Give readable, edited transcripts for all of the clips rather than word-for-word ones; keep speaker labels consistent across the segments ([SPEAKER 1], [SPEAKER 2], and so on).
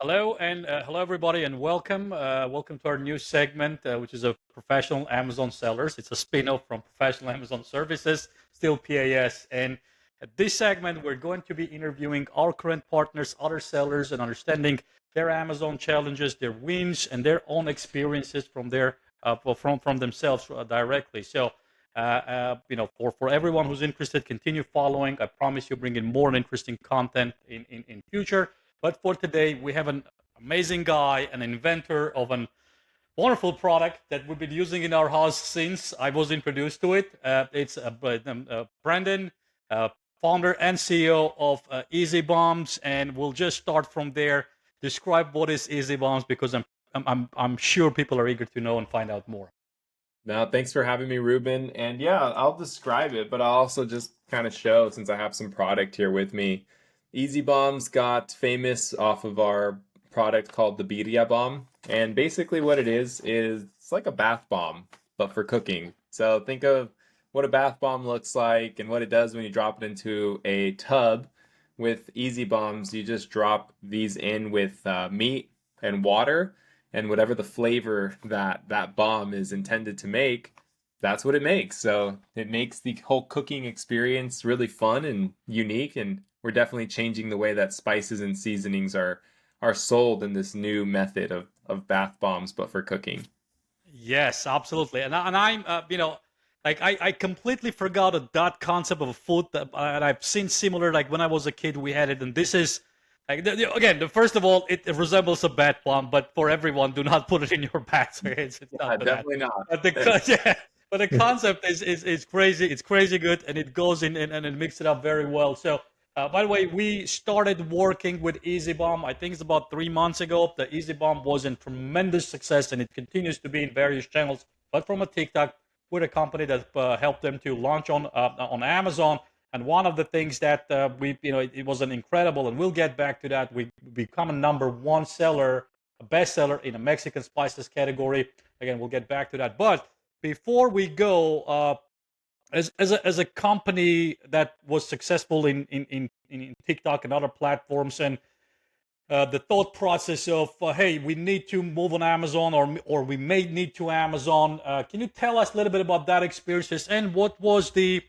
[SPEAKER 1] Hello and hello everybody and welcome to our new segment, which is a professional Amazon sellers. It's a spin-off from professional Amazon services, still PAS. And at this segment, we're going to be interviewing our current partners, other sellers, and understanding their Amazon challenges, their wins, and their own experiences from their from themselves directly. So, for everyone who's interested, continue following. I promise you, bring in more interesting content in future. But for today, we have an amazing guy, an inventor of a wonderful product that we've been using in our house since I was introduced to it. It's Brandon, uh, founder and CEO of Easy Bombs, and we'll just start from there. Describe what is Easy Bombs because I'm sure people are eager to know and find out more.
[SPEAKER 2] No, thanks for having me, Ruben. And yeah, I'll describe it, but I'll also just kind of show since I have some product here with me. Easy Bombs got famous off of our product called the Birria Bomb. And basically, what it is it's like a bath bomb, but for cooking. So think of what a bath bomb looks like and what it does when you drop it into a tub. With Easy Bombs, you just drop these in with meat and water and whatever the flavor that bomb is intended to make, that's what it makes. So it makes the whole cooking experience really fun and unique, and we're definitely changing the way that spices and seasonings are sold in this new method of bath bombs, but for cooking.
[SPEAKER 1] Yes, absolutely. And I'm like I completely forgot that concept of a food and I've seen similar like when I was a kid we had it and this is like again first of all it resembles a bat bomb but for everyone do not put it in your bath. Okay? It's
[SPEAKER 2] Yeah,
[SPEAKER 1] not for that.
[SPEAKER 2] definitely not.
[SPEAKER 1] But yeah, but the concept is crazy. It's crazy good and it goes in and it mixes it up very well. So by the way, we started working with Easy Bomb. I think it's about 3 months ago. The Easy Bomb was a tremendous success, and it continues to be in various channels. But from a TikTok, with a company that helped them to launch on Amazon. And one of the things that it was an incredible, and we'll get back to that. We become a number one seller, a bestseller in a Mexican spices category. Again, we'll get back to that. But before we go, as a company that was successful in TikTok and other platforms, and the thought process of hey, we need to move on Amazon, or we may need to Amazon. Can you tell us a little bit about that experiences and what was the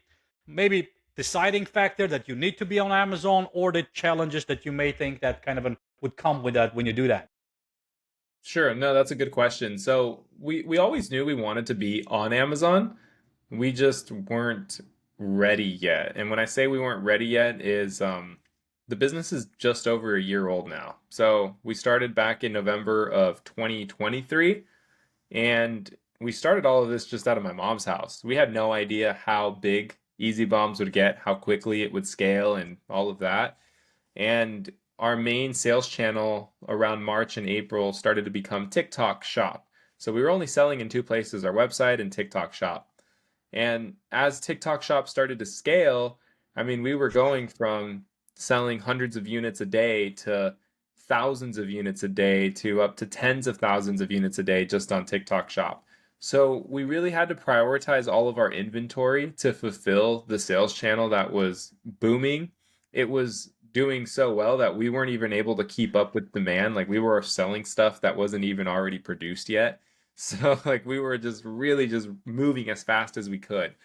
[SPEAKER 1] maybe deciding factor that you need to be on Amazon, or the challenges that you may think that kind of would come with that when you do that?
[SPEAKER 2] Sure, no, that's a good question. So we always knew we wanted to be on Amazon. We just weren't ready yet. And when I say we weren't ready yet is the business is just over a year old now. So we started back in November of 2023 and we started all of this just out of my mom's house. We had no idea how big Easy Bombs would get, how quickly it would scale and all of that. And our main sales channel around March and April started to become TikTok Shop. So we were only selling in two places, our website and TikTok Shop. And as TikTok Shop started to scale, I mean, we were going from selling hundreds of units a day to thousands of units a day to up to tens of thousands of units a day just on TikTok Shop. So we really had to prioritize all of our inventory to fulfill the sales channel that was booming. It was doing so well that we weren't even able to keep up with demand. Like we were selling stuff that wasn't even already produced yet. So like we were just really just moving as fast as we could.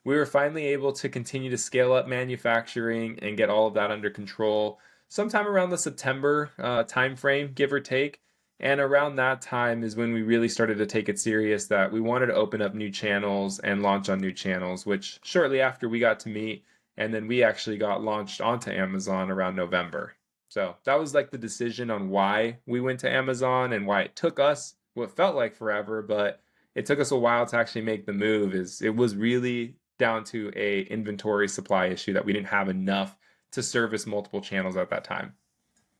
[SPEAKER 2] We were finally able to continue to scale up manufacturing and get all of that under control sometime around the September time frame, give or take. And around that time is when we really started to take it serious that we wanted to open up new channels and launch on new channels, which shortly after we got to meet, and then we actually got launched onto Amazon around November. So that was like the decision on why we went to Amazon and why it took us what felt like forever, but it took us a while to actually make the move. Is it was really down to a inventory supply issue that we didn't have enough to service multiple channels at that time.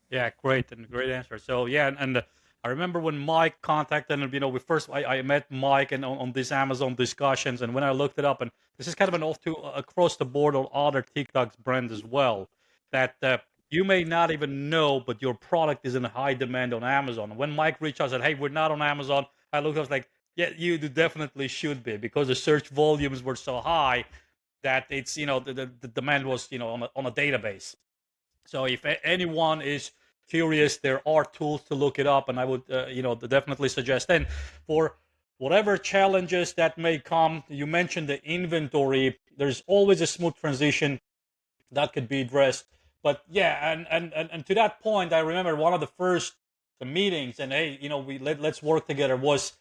[SPEAKER 1] Yeah, great and great answer. So yeah, and I remember when Mike contacted, and we first I met Mike and on these Amazon discussions, and when I looked it up, and this is kind of an off to across the board on other TikTok's brand as well, that you may not even know, but your product is in high demand on Amazon. When Mike reached out and said, "Hey, we're not on Amazon," I looked, I was like, "Yeah, you definitely should be," because the search volumes were so high that it's the demand was on a database. So if anyone is curious, there are tools to look it up, and I would definitely suggest. And for whatever challenges that may come, you mentioned the inventory. There's always a smooth transition that could be addressed. But yeah, and to that point, I remember one of the first meetings, and hey, let's work together, was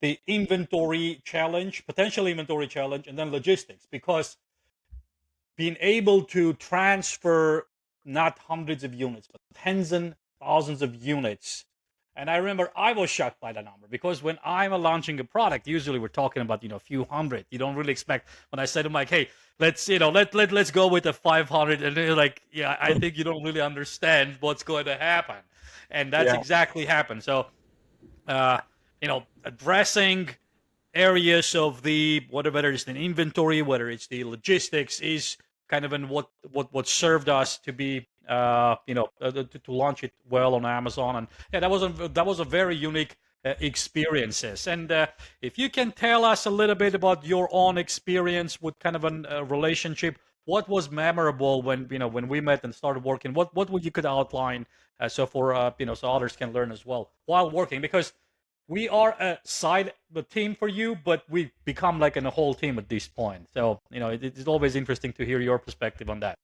[SPEAKER 1] the inventory challenge, potential inventory challenge, and then logistics, because being able to transfer not hundreds of units, but tens and thousands of units. And I remember I was shocked by the number, because when I'm launching a product, usually we're talking about a few hundred. You don't really expect. When I said to Mike, "Hey, let's go with the 500," and they're like, "Yeah, I think you don't really understand what's going to happen," and that's
[SPEAKER 2] Yeah.
[SPEAKER 1] exactly happened. So, addressing areas of the whether it's the inventory, whether it's the logistics, is kind of in what served us to be to launch it well on Amazon. And yeah, that was a very unique experiences. And if you can tell us a little bit about your own experience with kind of a relationship, what was memorable when we met and started working? What would you could outline, so for so others can learn as well while working, because we are a side team for you, but we become like a whole team at this point. So it's always interesting to hear your perspective on that.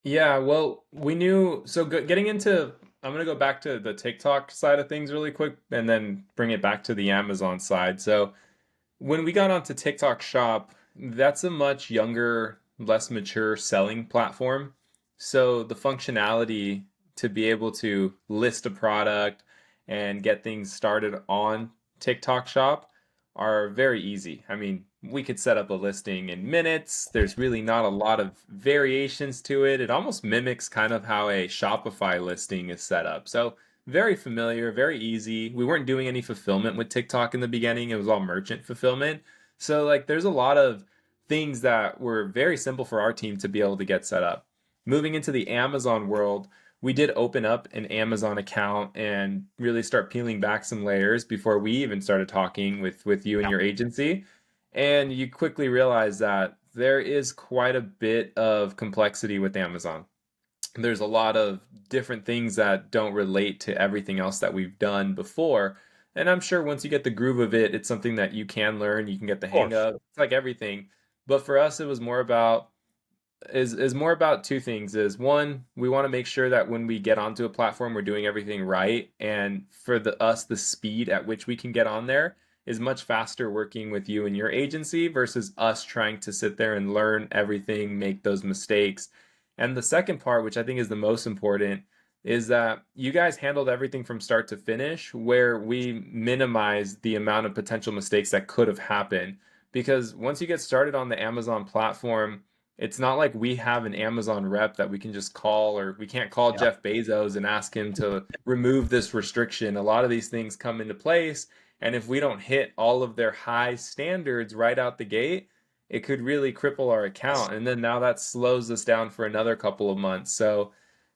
[SPEAKER 2] Yeah, well, we knew so getting into I'm gonna go back to the TikTok side of things really quick and then bring it back to the Amazon side. So when we got onto TikTok Shop, that's a much younger, less mature selling platform. So the functionality to be able to list a product and get things started on TikTok Shop are very easy. I mean, we could set up a listing in minutes. There's really not a lot of variations to it. It almost mimics kind of how a Shopify listing is set up. So very familiar, very easy. We weren't doing any fulfillment with TikTok in the beginning. It was all merchant fulfillment. So like there's a lot of things that were very simple for our team to be able to get set up. Moving into the Amazon world, we did open up an Amazon account and really start peeling back some layers before we even started talking with you and
[SPEAKER 1] Yeah.
[SPEAKER 2] your agency. And you quickly realize that there is quite a bit of complexity with Amazon. There's a lot of different things that don't relate to everything else that we've done before. And I'm sure once you get the groove of it, it's something that you can learn, you can get the
[SPEAKER 1] Of
[SPEAKER 2] hang
[SPEAKER 1] course.
[SPEAKER 2] of. It's like everything. But for us, it was more about is more about two things. Is one, we want to make sure that when we get onto a platform, we're doing everything right. And for the speed at which we can get on there is much faster working with you and your agency versus us trying to sit there and learn everything, make those mistakes. And the second part, which I think is the most important, is that you guys handled everything from start to finish, where we minimized the amount of potential mistakes that could have happened. Because once you get started on the Amazon platform, it's not like we have an Amazon rep that we can just call, or we can't call
[SPEAKER 1] Yeah.
[SPEAKER 2] Jeff Bezos and ask him to remove this restriction. A lot of these things come into place, and if we don't hit all of their high standards right out the gate, it could really cripple our account. And then now that slows us down for another couple of months. So,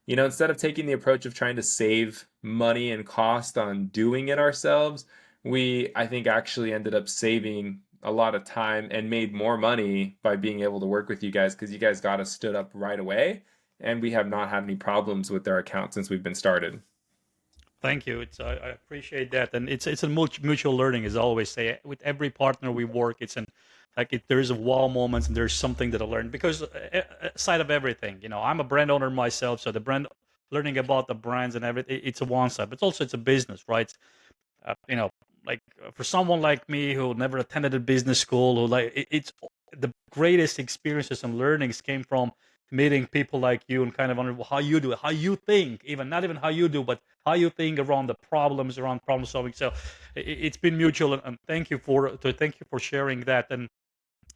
[SPEAKER 2] instead of taking the approach of trying to save money and cost on doing it ourselves, we, I think, actually ended up saving a lot of time and made more money by being able to work with you guys because you guys got us stood up right away. And we have not had any problems with our account since we've been started.
[SPEAKER 1] Thank you. I appreciate that, and it's a mutual learning, as I always say. With every partner we work, it's an like there is a wow moments, and there's something that I learned, because aside of everything, I'm a brand owner myself, so the brand learning about the brands and everything, it's a one side, but also it's a business, right? Like for someone like me who never attended a business school, who it's the greatest experiences and learnings came from meeting people like you and kind of wondering how you do it, how you think, even not even how you do, but how you think around the problems, around problem solving. So it's been mutual, and thank you for sharing that. And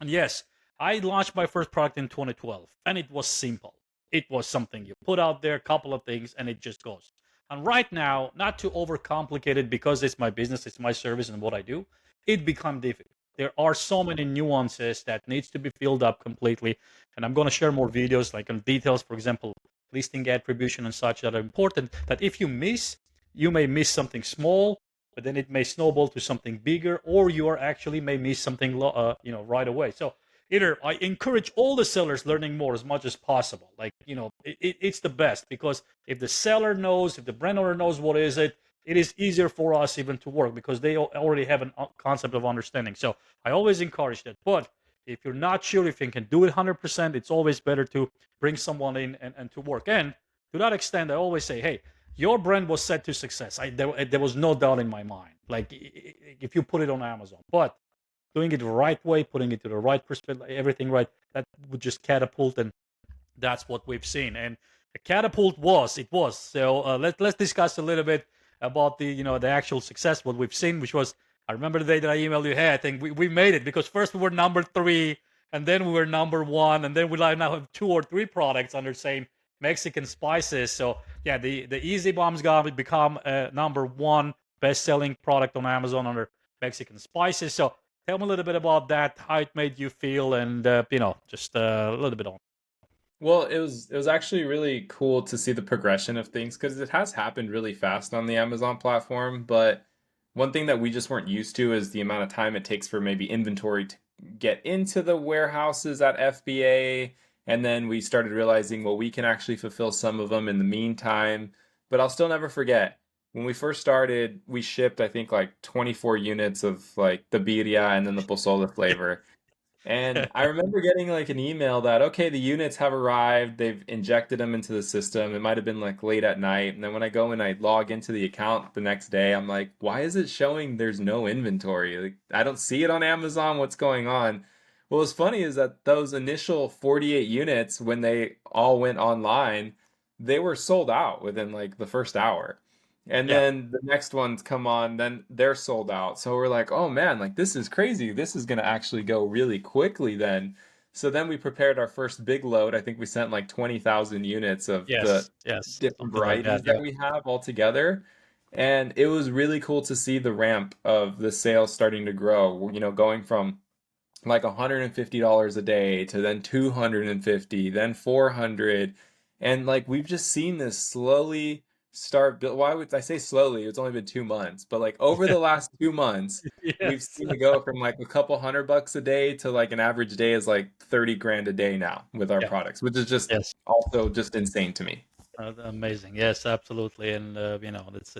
[SPEAKER 1] yes, I launched my first product in 2012, and it was simple. It was something you put out there, a couple of things, and it just goes. And right now, not to overcomplicate it, because it's my business, it's my service, and what I do, it become difficult. There are so many nuances that needs to be filled up completely, and I'm going to share more videos like on details, for example, listing attribution and such, that are important. That if you miss, you may miss something small, but then it may snowball to something bigger, or you are actually may miss something right away. So either I encourage all the sellers learning more as much as possible. Like, it's the best, because if the seller knows, if the brand owner knows what is it, it is easier for us even to work, because they already have a concept of understanding. So I always encourage that. But if you're not sure if you can do it 100%, it's always better to bring someone in and to work. And to that extent, I always say, hey, your brand was set to success. There was no doubt in my mind. Like, if you put it on Amazon, but doing it the right way, putting it to the right perspective, everything right, that would just catapult, and that's what we've seen. And the catapult was. So let's discuss a little bit about the actual success, what we've seen, which was, I remember the day that I emailed you, hey, I think we made it, because first we were number 3, and then we were number 1, and then we now have 2 or 3 products under the same Mexican spices. So yeah, the Easy Bomb's got to become number 1 best-selling product on Amazon under Mexican spices. So tell me a little bit about that, how it made you feel, and just a little bit on.
[SPEAKER 2] Well, it was actually really cool to see the progression of things because it has happened really fast on the Amazon platform. But one thing that we just weren't used to is the amount of time it takes for maybe inventory to get into the warehouses at FBA. And then we started realizing, well, we can actually fulfill some of them in the meantime. But I'll still never forget when we first started, we shipped, I think, like 24 units of like the birria and then the pozole flavor. And I remember getting like an email that, okay, the units have arrived. They've injected them into the system. It might have been like late at night. And then when I go and I log into the account the next day, I'm like, why is it showing there's no inventory? Like, I don't see it on Amazon. What's going on? What was funny is that those initial 48 units, when they all went online, they were sold out within like the first hour. And
[SPEAKER 1] Yeah.
[SPEAKER 2] then the next ones come on, then they're sold out. So we're like, oh man, like this is crazy. This is gonna actually go really quickly then. So then we prepared our first big load. I think we sent like 20,000 units of the
[SPEAKER 1] Yes, yes,
[SPEAKER 2] different
[SPEAKER 1] something like
[SPEAKER 2] varieties
[SPEAKER 1] that.
[SPEAKER 2] that
[SPEAKER 1] Yeah,
[SPEAKER 2] we have all together. And it was really cool to see the ramp of the sales starting to grow, going from like $150 a day to then 250, then 400. And like we've just seen this slowly start build. Why would I say slowly? It's only been 2 months, but like over the last 2 months, we've
[SPEAKER 1] yes,
[SPEAKER 2] seen it go from like a couple $100 a day to like an average day is like 30 grand a day now with our
[SPEAKER 1] yeah,
[SPEAKER 2] products, which is just
[SPEAKER 1] yes.
[SPEAKER 2] also just insane to me.
[SPEAKER 1] Amazing. Yes, absolutely. And it's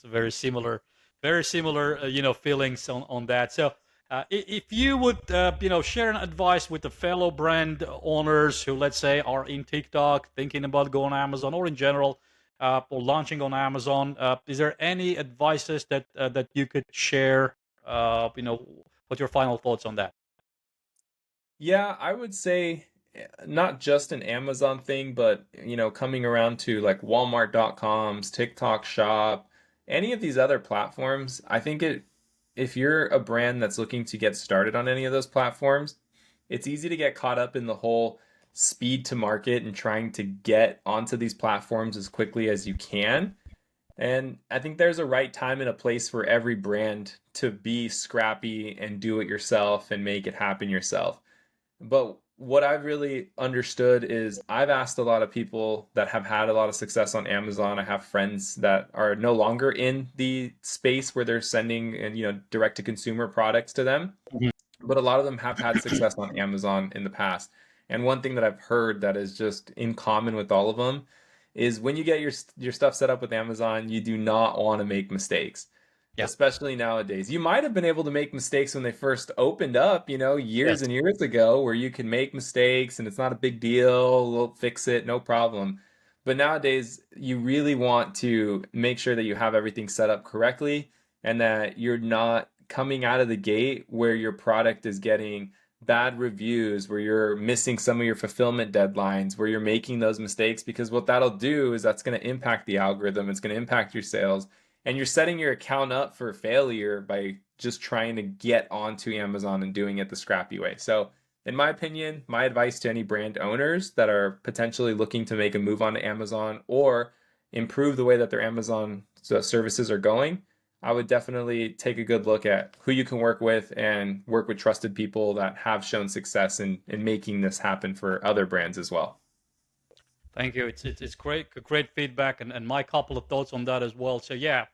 [SPEAKER 1] very similar feelings on that. So if you would share an advice with the fellow brand owners who, let's say, are in TikTok thinking about going on Amazon, or in general, or launching on Amazon, is there any advices that you could share? What your final thoughts on that?
[SPEAKER 2] Yeah, I would say not just an Amazon thing, but coming around to like Walmart.com's, TikTok Shop, any of these other platforms, I think if you're a brand that's looking to get started on any of those platforms, it's easy to get caught up in the whole speed to market and trying to get onto these platforms as quickly as you can. And I think there's a right time and a place for every brand to be scrappy and do it yourself and make it happen yourself. But what I've really understood is I've asked a lot of people that have had a lot of success on Amazon. I have friends that are no longer in the space where they're sending and direct to consumer products to them,
[SPEAKER 1] Mhm.
[SPEAKER 2] but a lot of them have had success on Amazon in the past. And one thing that I've heard that is just in common with all of them is when you get your stuff set up with Amazon, you do not want to make mistakes,
[SPEAKER 1] Yeah.
[SPEAKER 2] especially nowadays. You might have been able to make mistakes when they first opened up, years
[SPEAKER 1] Yes.
[SPEAKER 2] and years ago, where you can make mistakes and it's not a big deal. We'll fix it, no problem. But nowadays, you really want to make sure that you have everything set up correctly and that you're not coming out of the gate where your product is getting bad reviews, where you're missing some of your fulfillment deadlines, where you're making those mistakes, because what that'll do is that's going to impact the algorithm, it's going to impact your sales, and you're setting your account up for failure by just trying to get onto Amazon and doing it the scrappy way. So, in my opinion, my advice to any brand owners that are potentially looking to make a move onto Amazon or improve the way that their Amazon services are going, I would definitely take a good look at who you can work with and work with trusted people that have shown success in making this happen for other brands as well.
[SPEAKER 1] Thank you. It's great feedback, and my couple of thoughts on that as well. So yeah,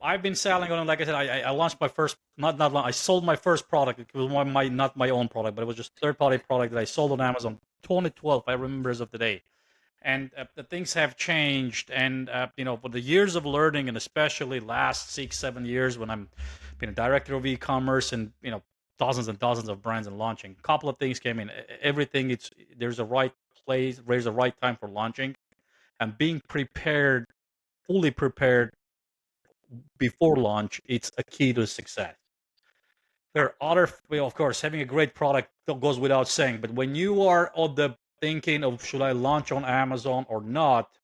[SPEAKER 1] I've been selling on, like I said, I launched my first, not I sold my first product. It was not my own product, but it was just third party product that I sold on Amazon 2012. I remember as of today. And the things have changed, and for the years of learning, and especially last 6 7 years when I'm been a director of e-commerce, and dozens and dozens of brands and launching, a couple of things came in. Everything, there's a right place, there's a right time for launching, and being prepared, fully prepared before launch, it's a key to success. There are other, well, of course, having a great product goes without saying, but when you are on the thinking of should I launch on Amazon or not,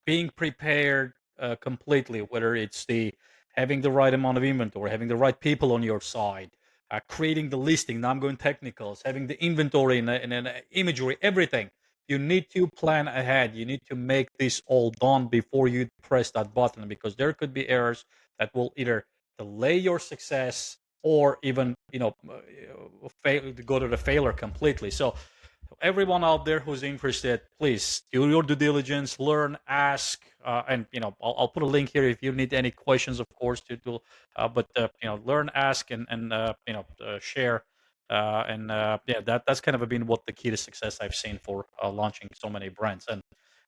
[SPEAKER 1] being prepared completely, whether it's the having the right amount of inventory, having the right people on your side, creating the listing. Now I'm going technicals, having the inventory and imagery, everything. You need to plan ahead. You need to make this all done before you press that button, because there could be errors that will either delay your success or even fail, go to the failure completely. So everyone out there who's interested, please do your due diligence, learn, ask, and I'll put a link here if you need any questions, of course, to do. But learn, ask, and share. And Yeah, that's kind of been what the key to success I've seen for launching so many brands.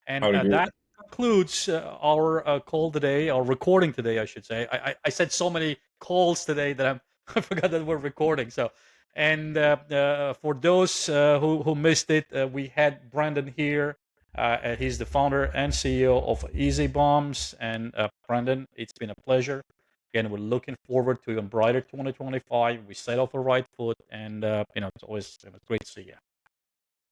[SPEAKER 1] And
[SPEAKER 2] I would agree.
[SPEAKER 1] that concludes our call today, our recording today, I should say. I said so many calls today that I forgot that we're recording. So, and for those who missed it, we had Brandon here. He's the founder and CEO of Easy Bombs. And Brandon, it's been a pleasure. Again, we're looking forward to a brighter 2025. We set off the right foot, and it's always great to see you.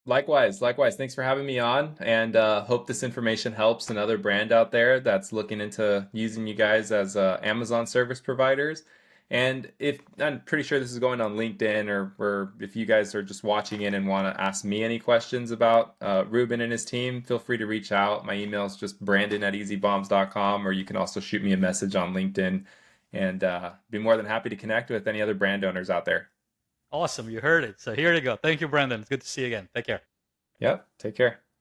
[SPEAKER 2] Likewise, likewise. Thanks for having me on, and hope this information helps another brand out there that's looking into using you guys as Amazon service providers. And if I'm pretty sure this is going on LinkedIn, or if you guys are just watching in and want to ask me any questions about Ruben and his team, feel free to reach out. My email is just brandon@easybombs.com, or you can also shoot me a message on LinkedIn, and be more than happy to connect with any other brand owners out there.
[SPEAKER 1] Awesome, you heard it. So here you go. Thank you, Brandon. It's good to see you again. Take care.
[SPEAKER 2] Yep, take care.